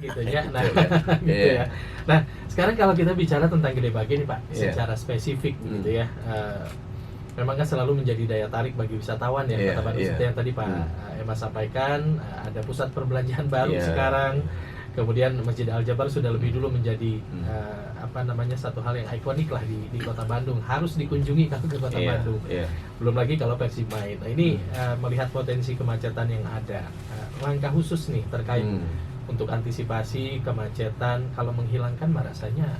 gitu ya. Nah, Gitu kan. gitu Iya. ya. Nah, sekarang kalau kita bicara tentang Gede Bage nih Pak, Iya. secara spesifik gitu ya. Memang kan selalu menjadi daya tarik bagi wisatawan ya Iya, Kota Bandung, iya. seperti yang tadi Pak Emma sampaikan, ada pusat perbelanjaan baru Iya. sekarang. Kemudian Masjid Al Jabar sudah lebih dulu menjadi satu hal yang ikonik lah di Kota Bandung, harus dikunjungi kalau ke Kota Iya, Bandung. iya. Belum lagi kalau Persib main. Nah ini melihat potensi kemacetan yang ada, langkah khusus nih terkait untuk antisipasi kemacetan, kalau menghilangkan mah rasanya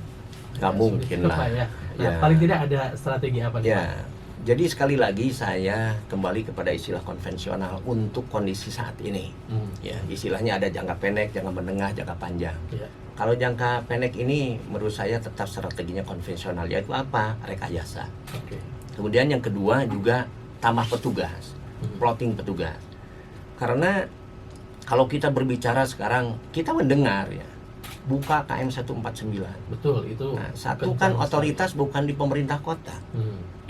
Nggak mungkin sulit, lah. Pak, ya. Nah, Ya. paling tidak ada strategi apa nih Pak? Ya, jadi sekali lagi saya kembali kepada istilah konvensional untuk kondisi saat ini. Ya, istilahnya ada jangka pendek, jangka menengah, jangka panjang. Ya. Kalau jangka pendek ini menurut saya tetap strateginya konvensional, yaitu apa? Rekayasa. Oke. Kemudian yang kedua juga tambah petugas, plotting petugas. Karena kalau kita berbicara sekarang, kita mendengar ya, buka KM 149. Betul, itu. Nah, satu kan otoritas bukan di pemerintah kota.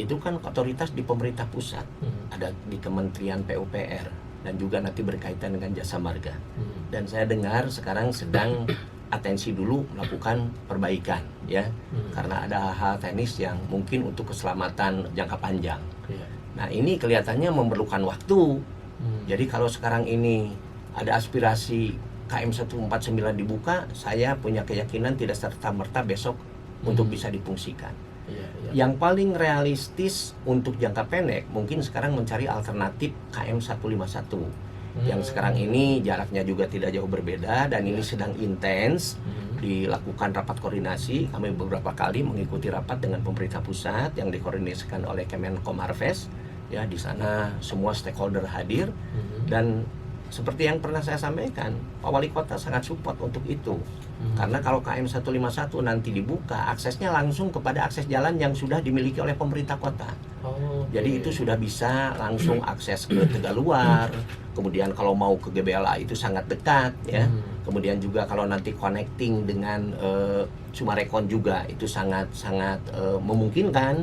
Itu kan otoritas di pemerintah pusat. Ada di Kementerian PUPR dan juga nanti berkaitan dengan jasa marga. Dan saya dengar sekarang sedang atensi dulu melakukan perbaikan ya. Karena ada hal teknis yang mungkin untuk keselamatan jangka panjang. Iya. Nah, ini kelihatannya memerlukan waktu. Jadi kalau sekarang ini ada aspirasi KM 149 dibuka, saya punya keyakinan tidak serta-merta besok untuk bisa difungsikan. Iya, iya. Yang paling realistis untuk jangka pendek mungkin sekarang mencari alternatif KM 151 yang sekarang ini jaraknya juga tidak jauh berbeda dan ini sedang intens dilakukan rapat koordinasi. Kami beberapa kali mengikuti rapat dengan pemerintah pusat yang dikoordinasikan oleh Kemenkomarves ya, di sana semua stakeholder hadir dan seperti yang pernah saya sampaikan, Pak Wali Kota sangat support untuk itu. Karena kalau KM 151 nanti dibuka, aksesnya langsung kepada akses jalan yang sudah dimiliki oleh pemerintah kota. Jadi itu sudah bisa langsung akses ke Tegaluar. Kemudian kalau mau ke GBLA itu sangat dekat ya. Kemudian juga kalau nanti connecting dengan Sumarekon juga itu sangat memungkinkan.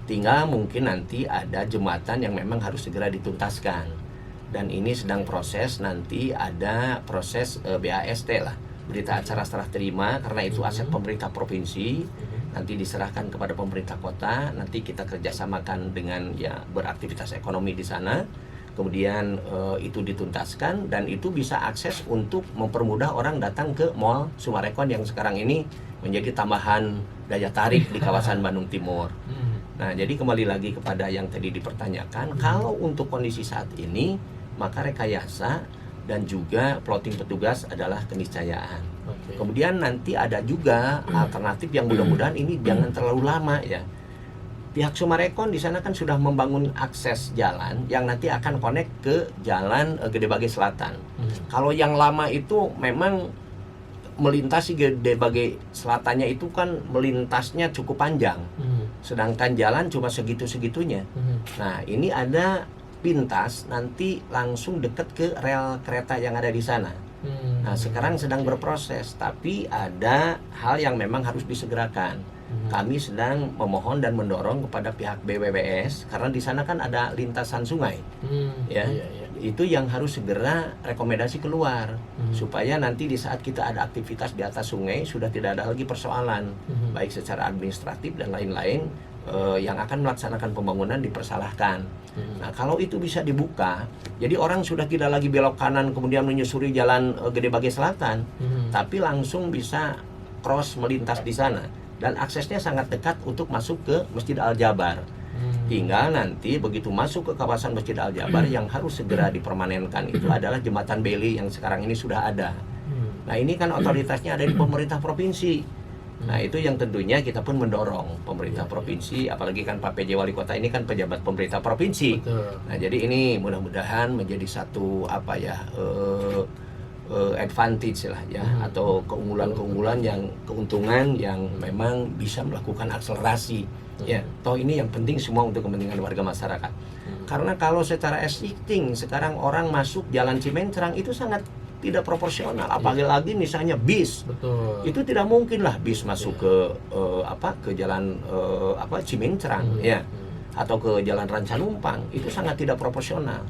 Tinggal mungkin nanti ada jembatan yang memang harus segera dituntaskan. Dan ini sedang proses, nanti ada proses BAST lah, berita acara serah terima, karena itu aset pemerintah provinsi, nanti diserahkan kepada pemerintah kota, nanti kita kerjasamakan dengan ya beraktivitas ekonomi di sana, kemudian itu dituntaskan dan itu bisa akses untuk mempermudah orang datang ke Mall Sumarekon yang sekarang ini menjadi tambahan daya tarik di kawasan Bandung Timur. Nah, jadi kembali lagi kepada yang tadi dipertanyakan, kalau untuk kondisi saat ini maka rekayasa dan juga plotting petugas adalah keniscayaan. Kemudian nanti ada juga alternatif yang mudah-mudahan ini jangan terlalu lama ya. Pihak Sumarekon di sana kan sudah membangun akses jalan yang nanti akan connect ke jalan Gede Bage Selatan. Kalau yang lama itu memang melintasi Gede Bage Selatannya itu kan melintasnya cukup panjang. Sedangkan jalan cuma segitu-segitunya. Nah, ini ada pintas nanti langsung dekat ke rel kereta yang ada di sana. Nah, sekarang sedang berproses, tapi ada hal yang memang harus disegerakan. Kami sedang memohon dan mendorong kepada pihak BWBS karena di sana kan ada lintasan sungai. Ya. Itu yang harus segera rekomendasi keluar supaya nanti di saat kita ada aktivitas di atas sungai sudah tidak ada lagi persoalan baik secara administratif dan lain-lain. Yang akan melaksanakan pembangunan dipersalahkan. Nah, kalau itu bisa dibuka, jadi orang sudah tidak lagi belok kanan kemudian menyusuri jalan Gede Bage Selatan, tapi langsung bisa cross melintas di sana dan aksesnya sangat dekat untuk masuk ke Masjid Al Jabar. Tinggal nanti begitu masuk ke kawasan Masjid Al Jabar yang harus segera dipermanenkan itu adalah jembatan Beli yang sekarang ini sudah ada. Nah, ini kan otoritasnya ada di pemerintah provinsi. Nah, itu yang tentunya kita pun mendorong pemerintah provinsi, apalagi kan Pak PJ Wali Kota ini kan pejabat pemerintah provinsi. Nah, jadi ini mudah-mudahan menjadi satu advantage lah ya, atau keunggulan keuntungan yang memang bisa melakukan akselerasi. Ya, toh ini yang penting semua untuk kepentingan warga masyarakat. Karena kalau secara existing sekarang orang masuk jalan Cimencrang itu sangat tidak proporsional, apalagi lagi misalnya bis. Itu tidak mungkin lah bis masuk ke jalan Cimencrang ya, atau ke jalan Rancanumpang, itu sangat tidak proporsional.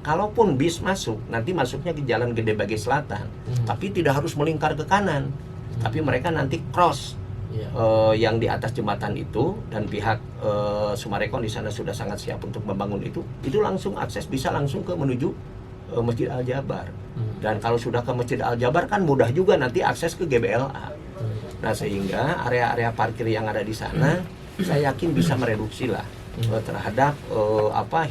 kalaupun bis masuk, nanti masuknya ke Jalan Gede Bage Selatan, tapi tidak harus melingkar ke kanan, tapi mereka nanti cross yang di atas jembatan itu, dan pihak Sumarekon di sana sudah sangat siap untuk membangun itu langsung akses bisa langsung ke menuju Masjid Al Jabar. Dan kalau sudah ke Masjid Al Jabar kan mudah juga nanti akses ke GBLA. Nah, sehingga area-area parkir yang ada di sana saya yakin bisa mereduksi lah terhadap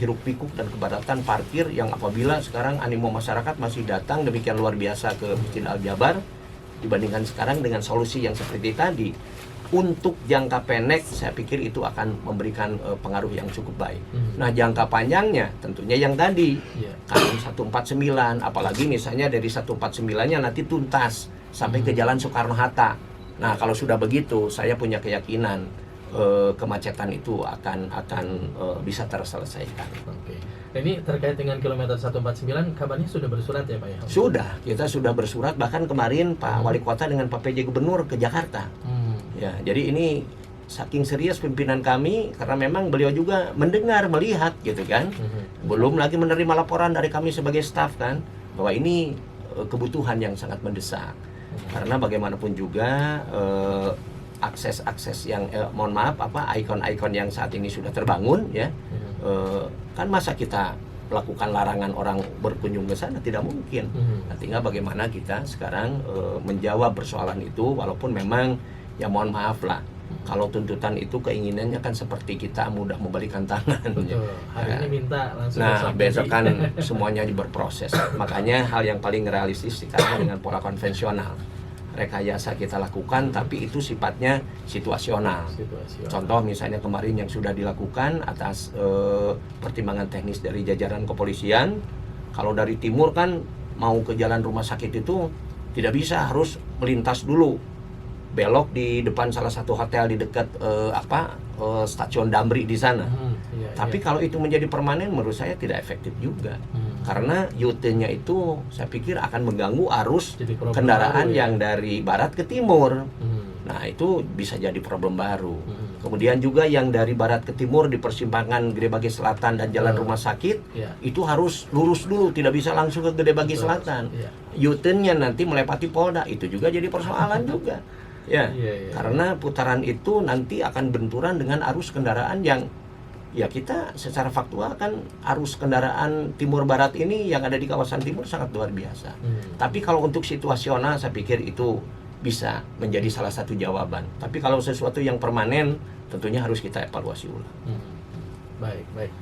hiruk pikuk dan kepadatan parkir yang apabila sekarang animo masyarakat masih datang demikian luar biasa ke Masjid Al Jabar dibandingkan sekarang dengan solusi yang seperti tadi. Untuk jangka pendek saya pikir itu akan memberikan pengaruh yang cukup baik. Nah, jangka panjangnya tentunya yang tadi KM 149, apalagi misalnya dari 149-nya nanti tuntas sampai ke Jalan Soekarno-Hatta. Nah, kalau sudah begitu saya punya keyakinan kemacetan itu akan bisa terselesaikan. Oke. Nah, ini terkait dengan kilometer 149, kabarnya sudah bersurat ya Pak ya? Sudah, kita sudah bersurat, bahkan kemarin Pak Wali Kota dengan Pak PJ Gubernur ke Jakarta. Ya, jadi ini saking serius pimpinan kami karena memang beliau juga mendengar, melihat gitu kan. Belum lagi menerima laporan dari kami sebagai staf kan bahwa ini kebutuhan yang sangat mendesak. Karena bagaimanapun juga akses yang mohon maaf ikon-ikon yang saat ini sudah terbangun ya. Kan masa kita melakukan larangan orang berkunjung ke sana, tidak mungkin. Nah, tinggal bagaimana kita sekarang menjawab persoalan itu, walaupun memang ya mohon maaf lah, kalau tuntutan itu keinginannya kan seperti kita mudah membalikan tangan. Betul. Hari ini minta langsung. Nah, besok kan semuanya berproses. Makanya hal yang paling realistis sekarang dengan pola konvensional. Rekayasa kita lakukan, tapi itu sifatnya situasional. Contoh misalnya kemarin yang sudah dilakukan atas pertimbangan teknis dari jajaran kepolisian. Kalau dari timur kan mau ke jalan rumah sakit itu tidak bisa, harus melintas dulu, belok di depan salah satu hotel di dekat stasiun Damri di sana. Tapi kalau itu menjadi permanen menurut saya tidak efektif juga. Karena U-turn-nya itu saya pikir akan mengganggu arus kendaraan yang dari barat ke timur. Nah, itu bisa jadi problem baru. Kemudian juga yang dari barat ke timur di persimpangan Gede Bage Selatan dan Jalan Rumah Sakit itu harus lurus dulu, tidak bisa langsung ke Gede Bage Selatan. U-turn-nya nanti melewati Polda, itu juga jadi persoalan juga. Ya, karena putaran itu nanti akan benturan dengan arus kendaraan yang ya kita secara faktual kan arus kendaraan timur barat ini yang ada di kawasan timur sangat luar biasa. Tapi kalau untuk situasional saya pikir itu bisa menjadi salah satu jawaban. Tapi kalau sesuatu yang permanen tentunya harus kita evaluasi ulang. Baik.